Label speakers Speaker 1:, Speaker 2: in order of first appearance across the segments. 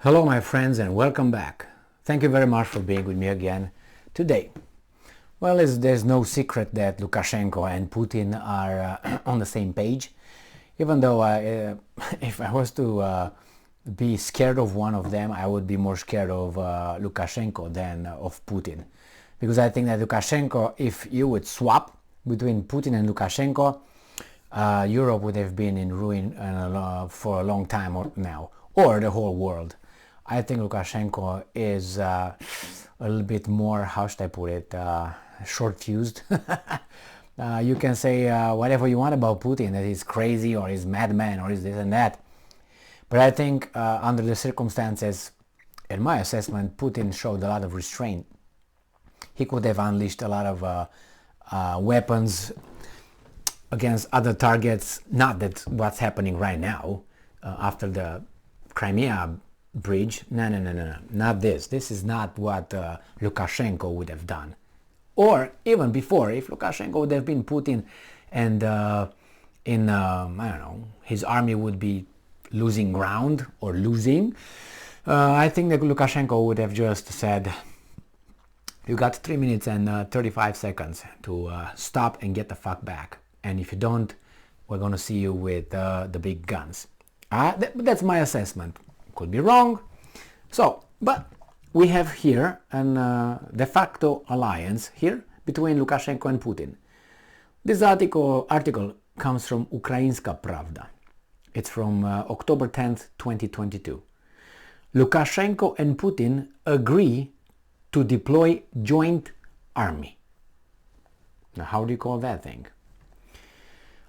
Speaker 1: Hello my friends and welcome back. Thank you very much for being with me again today. Well, there's no secret that Lukashenko and Putin are on the same page, even though if I was to be scared of one of them, I would be more scared of Lukashenko than of Putin. Because I think that Lukashenko, if you would swap between Putin and Lukashenko, Europe would have been in ruin for a long time now, or the whole world. I think Lukashenko is a little bit more, how should I put it, short-fused. You can say whatever you want about Putin, that he's crazy or he's madman or he's this and that. But I think under the circumstances, in my assessment, Putin showed a lot of restraint. He could have unleashed a lot of weapons against other targets, not that what's happening right now after the Crimea bridge. No, not this. This is not what Lukashenko would have done. Or even before, if Lukashenko would have been Putin and I don't know, his army would be losing ground or losing, I think that Lukashenko would have just said, you got 3 minutes and 35 seconds to stop and get the fuck back. And if you don't, we're going to see you with the big guns. That's my assessment. Could be wrong. So, but we have here a de facto alliance here between Lukashenko and Putin. This article comes from Ukrainska Pravda. It's from October 10th, 2022. Lukashenko and Putin agree to deploy joint army. Now, how do you call that thing?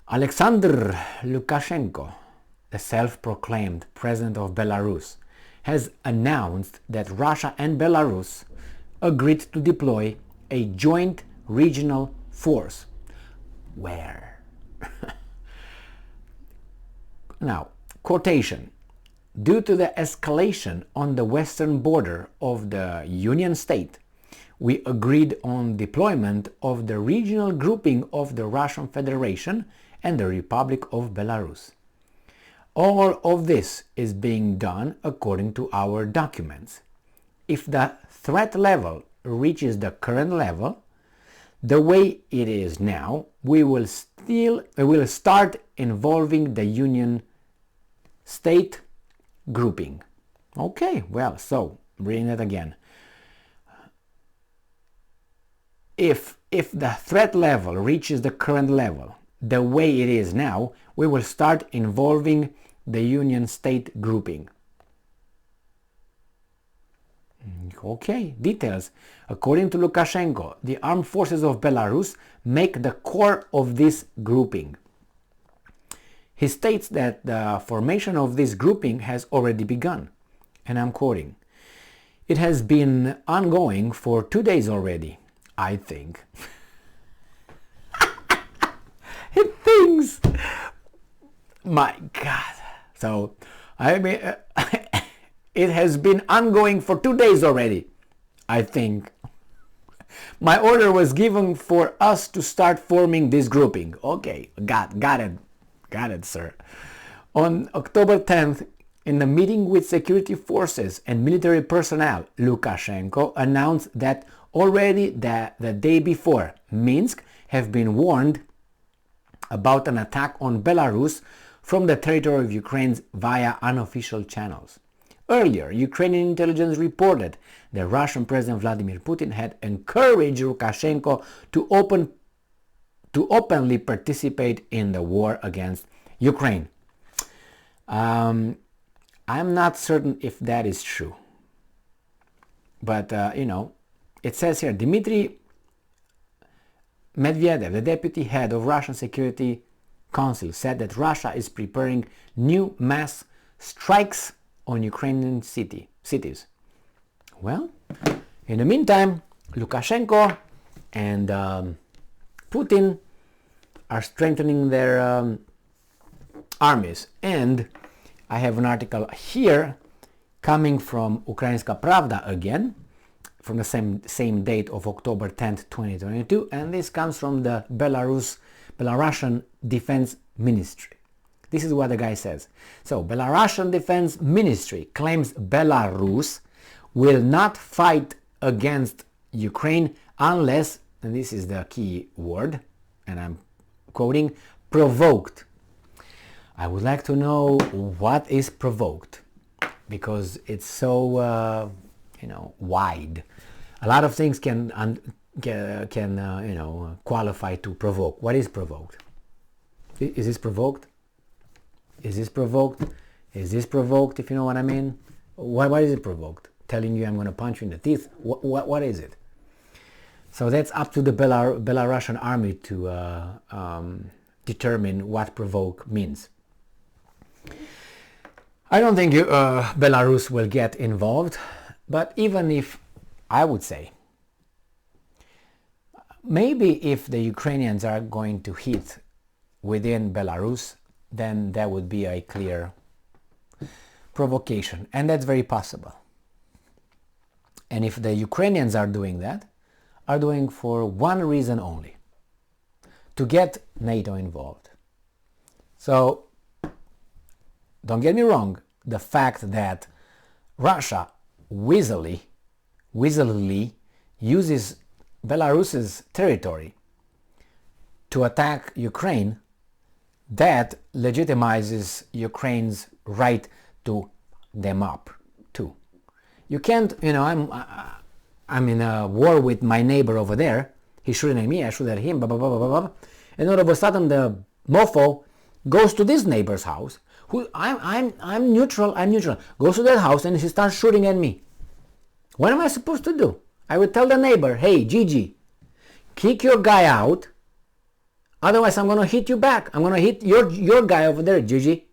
Speaker 1: Alexander Lukashenko, the self-proclaimed president of Belarus, has announced that Russia and Belarus agreed to deploy a joint regional force. Where? Now, quotation. Due to the escalation on the western border of the Union State, we agreed on deployment of the regional grouping of the Russian Federation and the Republic of Belarus. All of this is being done according to our documents. If the threat level reaches the current level, the way it is now, we will start involving the Union State grouping. Okay, well, so reading it again. If the threat level reaches the current level, the way it is now, we will start involving the Union State grouping. Okay, details. According to Lukashenko, the armed forces of Belarus make the core of this grouping. He states that the formation of this grouping has already begun. And I'm quoting, "It has been ongoing for 2 days already, I think." He thinks, my God. So, I mean, it has been ongoing for 2 days already, I think. My order was given for us to start forming this grouping. Okay, got it, sir. On October 10th, in a meeting with security forces and military personnel, Lukashenko announced that already the day before, Minsk have been warned about an attack on Belarus from the territory of Ukraine via unofficial channels. Earlier, Ukrainian intelligence reported that Russian President Vladimir Putin had encouraged Lukashenko to openly participate in the war against Ukraine. I'm not certain if that is true. But, it says here, Dmitry Medvedev, the deputy head of Russian Security Council, said that Russia is preparing new mass strikes on Ukrainian cities. Well, in the meantime, Lukashenko and Putin are strengthening their armies. And I have an article here coming from Ukrainska Pravda again, from the same date of October 10th, 2022, and this comes from the Belarusian Defense Ministry. This is what the guy says. So, Belarusian Defense Ministry claims Belarus will not fight against Ukraine unless, and this is the key word, and I'm quoting, provoked. I would like to know what is provoked, because it's so wide. A lot of things can qualify to provoke. What is provoked? Is this provoked? Is this provoked? Is this provoked, if you know what I mean? Why is it provoked? Telling you I'm going to punch you in the teeth? What is it? So that's up to the Belarusian army to determine what provoke means. I don't think Belarus will get involved, but even if, I would say, maybe if the Ukrainians are going to hit within Belarus, then there would be a clear provocation, and that's very possible. And if the Ukrainians are doing that, are doing for one reason only, to get NATO involved. So, don't get me wrong, the fact that Russia weaselly uses Belarus's territory to attack Ukraine, that legitimizes Ukraine's right to them up too. You can't, I'm in a war with my neighbor over there, he's shooting at me, I shoot at him, blah, blah, blah, blah, blah, and all of a sudden the mofo goes to this neighbor's house, who I'm neutral, goes to that house and he starts shooting at me. What am I supposed to do? I would tell the neighbor, hey, Gigi, kick your guy out, otherwise I'm going to hit you back. I'm going to hit your guy over there, Gigi.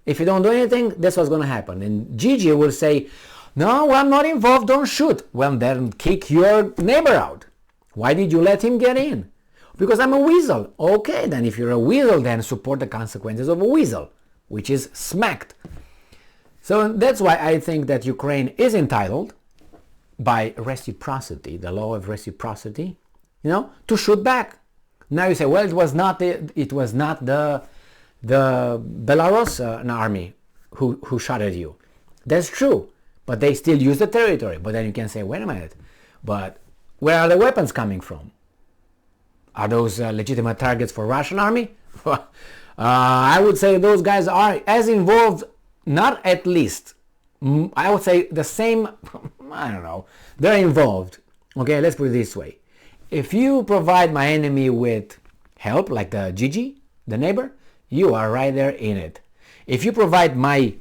Speaker 1: If you don't do anything, that's what's going to happen. And Gigi will say, no, I'm not involved, don't shoot. Well, then kick your neighbor out. Why did you let him get in? Because I'm a weasel. Okay, then if you're a weasel, then support the consequences of a weasel, which is smacked. So that's why I think that Ukraine is entitled, by reciprocity, the law of reciprocity, to shoot back. Now you say, well, it was not the Belarus army who shot at you. That's true, but they still use the territory. But then you can say, wait a minute, but where are the weapons coming from? Are those legitimate targets for Russian army? I would say those guys are as involved, not at least, I would say the same, I don't know, they're involved. Okay, let's put it this way. If you provide my enemy with help, like the Gigi, the neighbor, you are right there in it. If you provide my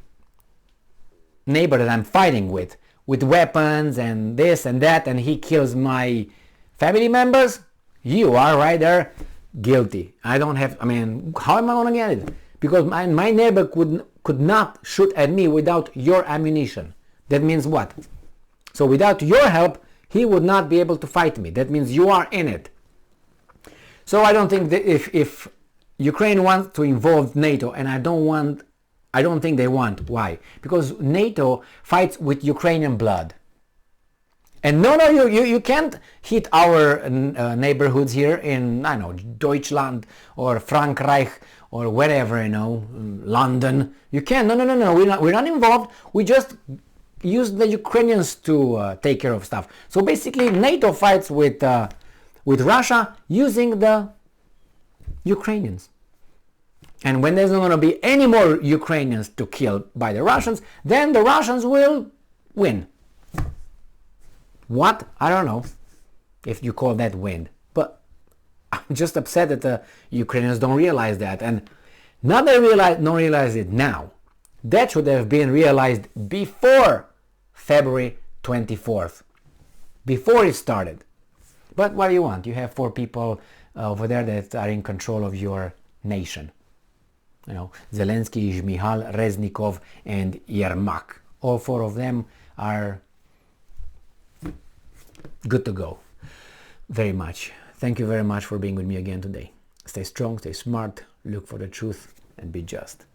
Speaker 1: neighbor that I'm fighting with weapons and this and that, and he kills my family members, you are right there guilty. How am I going to get it? Because my neighbor could not shoot at me without your ammunition. That means what? So without your help, he would not be able to fight me. That means you are in it. So I don't think that if Ukraine wants to involve NATO, and I don't think they want. Why? Because NATO fights with Ukrainian blood. And no, you can't hit our neighborhoods here in, I don't know, Deutschland or Frankreich or wherever, London. You can't. No. We're not involved. We just use the Ukrainians to take care of stuff. So basically, NATO fights with Russia using the Ukrainians. And when there's not going to be any more Ukrainians to kill by the Russians, then the Russians will win. What? I don't know if you call that win. But I'm just upset that the Ukrainians don't realize that. And not they don't realize it now. That should have been realized before February 24th. Before it started. But what do you want? You have 4 people over there that are in control of your nation. Zelensky, Zhmyhal, Reznikov, and Yermak. All 4 of them are good to go. Very much. Thank you very much for being with me again today. Stay strong, stay smart, look for the truth, and be just.